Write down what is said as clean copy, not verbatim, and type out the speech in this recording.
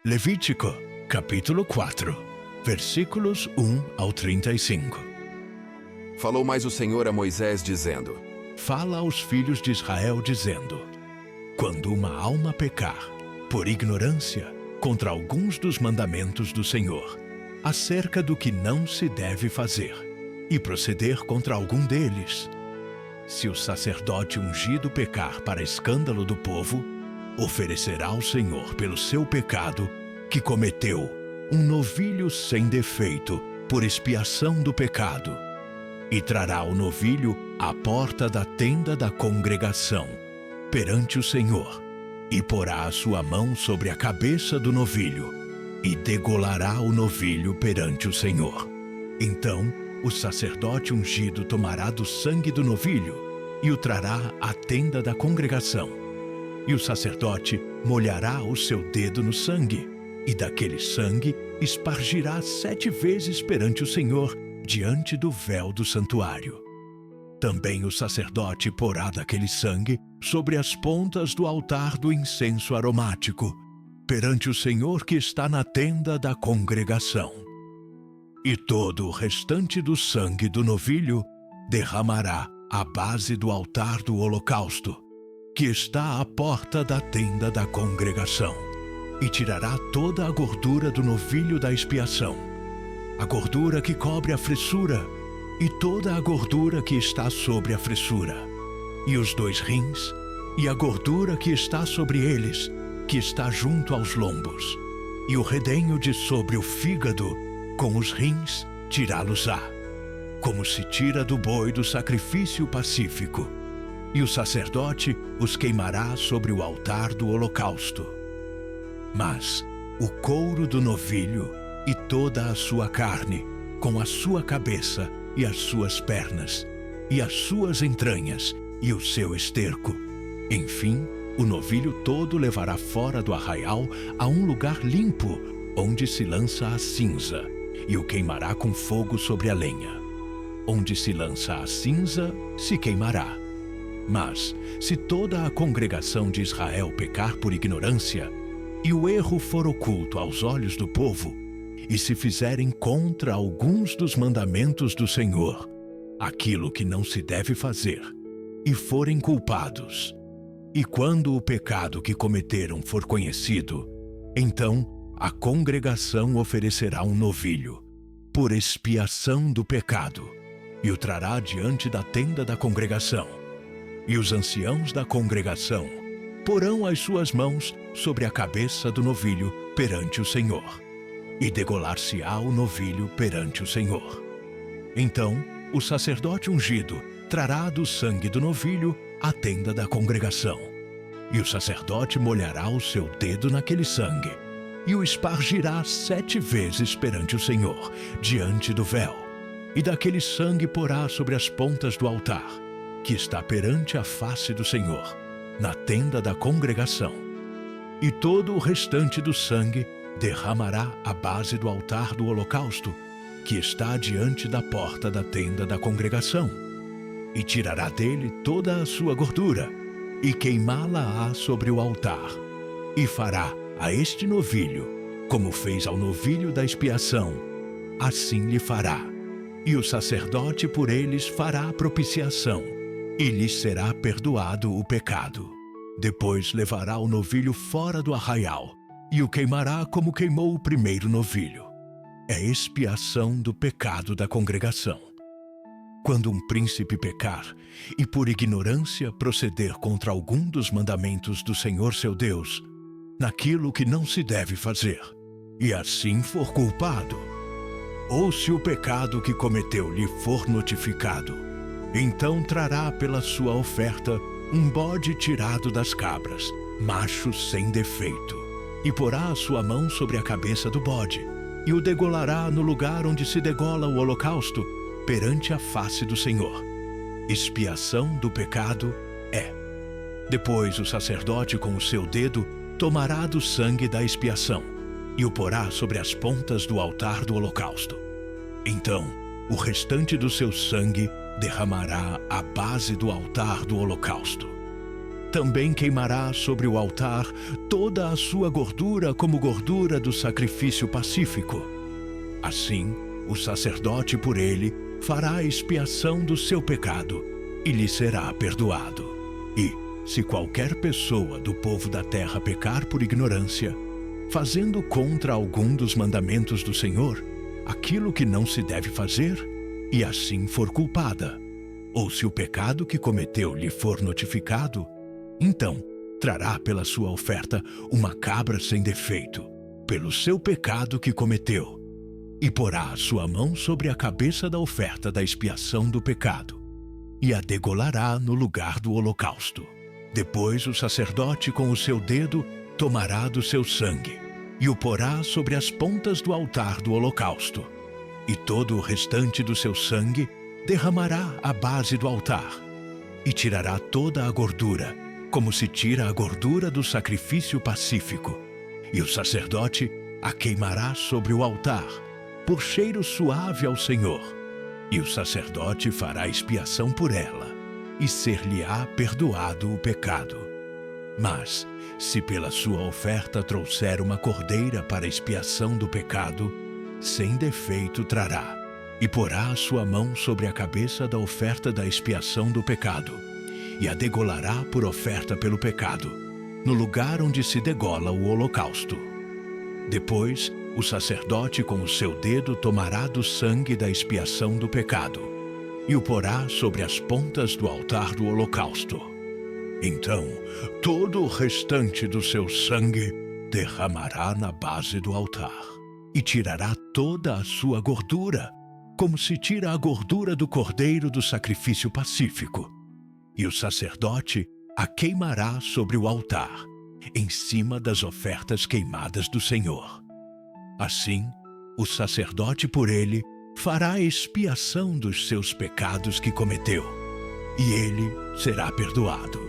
Levítico, capítulo 4, versículos 1 ao 35. Falou mais o Senhor a Moisés, dizendo: Fala aos filhos de Israel, dizendo: Quando uma alma pecar, por ignorância, contra alguns dos mandamentos do Senhor, acerca do que não se deve fazer, e proceder contra algum deles, se o sacerdote ungido pecar para escândalo do povo, oferecerá ao Senhor pelo seu pecado que cometeu um novilho sem defeito por expiação do pecado, e trará o novilho à porta da tenda da congregação, perante o Senhor, e porá a sua mão sobre a cabeça do novilho, e degolará o novilho perante o Senhor. Então o sacerdote ungido tomará do sangue do novilho, e o trará à tenda da congregação. E o sacerdote molhará o seu dedo no sangue, e daquele sangue espargirá 7 vezes perante o Senhor, diante do véu do santuário. Também o sacerdote porá daquele sangue sobre as pontas do altar do incenso aromático, perante o Senhor que está na tenda da congregação. E todo o restante do sangue do novilho derramará à base do altar do holocausto, que está à porta da tenda da congregação, e tirará toda a gordura do novilho da expiação, a gordura que cobre a fressura, e toda a gordura que está sobre a fressura, e os 2 rins, e a gordura que está sobre eles, que está junto aos lombos, e o redenho de sobre o fígado, com os rins, tirá-los-á, como se tira do boi do sacrifício pacífico, e o sacerdote os queimará sobre o altar do holocausto. Mas o couro do novilho e toda a sua carne, com a sua cabeça e as suas pernas, e as suas entranhas e o seu esterco, enfim, o novilho todo levará fora do arraial a um lugar limpo, onde se lança a cinza, e o queimará com fogo sobre a lenha. Onde se lança a cinza, se queimará. Mas, se toda a congregação de Israel pecar por ignorância, e o erro for oculto aos olhos do povo, e se fizerem contra alguns dos mandamentos do Senhor, aquilo que não se deve fazer, e forem culpados, e quando o pecado que cometeram for conhecido, então a congregação oferecerá um novilho, por expiação do pecado, e o trará diante da tenda da congregação. E os anciãos da congregação porão as suas mãos sobre a cabeça do novilho perante o Senhor, e degolar-se-á o novilho perante o Senhor. Então o sacerdote ungido trará do sangue do novilho à tenda da congregação, e o sacerdote molhará o seu dedo naquele sangue, e o espargirá 7 vezes perante o Senhor, diante do véu, e daquele sangue porá sobre as pontas do altar, que está perante a face do Senhor, na tenda da congregação. E todo o restante do sangue derramará à base do altar do holocausto, que está diante da porta da tenda da congregação, e tirará dele toda a sua gordura, e queimá-la-á sobre o altar, e fará a este novilho, como fez ao novilho da expiação, assim lhe fará. E o sacerdote por eles fará propiciação, e lhes será perdoado o pecado. Depois levará o novilho fora do arraial, e o queimará como queimou o primeiro novilho. É expiação do pecado da congregação. Quando um príncipe pecar, e por ignorância proceder contra algum dos mandamentos do Senhor seu Deus, naquilo que não se deve fazer, e assim for culpado, ou se o pecado que cometeu lhe for notificado, então trará pela sua oferta um bode tirado das cabras, macho sem defeito, e porá a sua mão sobre a cabeça do bode, e o degolará no lugar onde se degola o holocausto, perante a face do Senhor. Expiação do pecado é. Depois o sacerdote com o seu dedo tomará do sangue da expiação, e o porá sobre as pontas do altar do holocausto. Então o restante do seu sangue derramará à base do altar do holocausto. Também queimará sobre o altar toda a sua gordura como gordura do sacrifício pacífico. Assim, o sacerdote por ele fará a expiação do seu pecado e lhe será perdoado. E, se qualquer pessoa do povo da terra pecar por ignorância, fazendo contra algum dos mandamentos do Senhor, aquilo que não se deve fazer, e assim for culpada, ou se o pecado que cometeu lhe for notificado, então trará pela sua oferta uma cabra sem defeito, pelo seu pecado que cometeu, e porá a sua mão sobre a cabeça da oferta da expiação do pecado, e a degolará no lugar do holocausto. Depois o sacerdote com o seu dedo tomará do seu sangue, e o porá sobre as pontas do altar do holocausto, e todo o restante do seu sangue derramará à base do altar, e tirará toda a gordura, como se tira a gordura do sacrifício pacífico, e o sacerdote a queimará sobre o altar, por cheiro suave ao Senhor, e o sacerdote fará expiação por ela, e ser-lhe-á perdoado o pecado. Mas, se pela sua oferta trouxer uma cordeira para expiação do pecado, sem defeito trará, e porá a sua mão sobre a cabeça da oferta da expiação do pecado, e a degolará por oferta pelo pecado, no lugar onde se degola o holocausto. Depois, o sacerdote com o seu dedo tomará do sangue da expiação do pecado, e o porá sobre as pontas do altar do holocausto. Então, todo o restante do seu sangue derramará na base do altar, e tirará toda a sua gordura, como se tira a gordura do cordeiro do sacrifício pacífico. E o sacerdote a queimará sobre o altar, em cima das ofertas queimadas do Senhor. Assim, o sacerdote por ele fará a expiação dos seus pecados que cometeu, e ele será perdoado.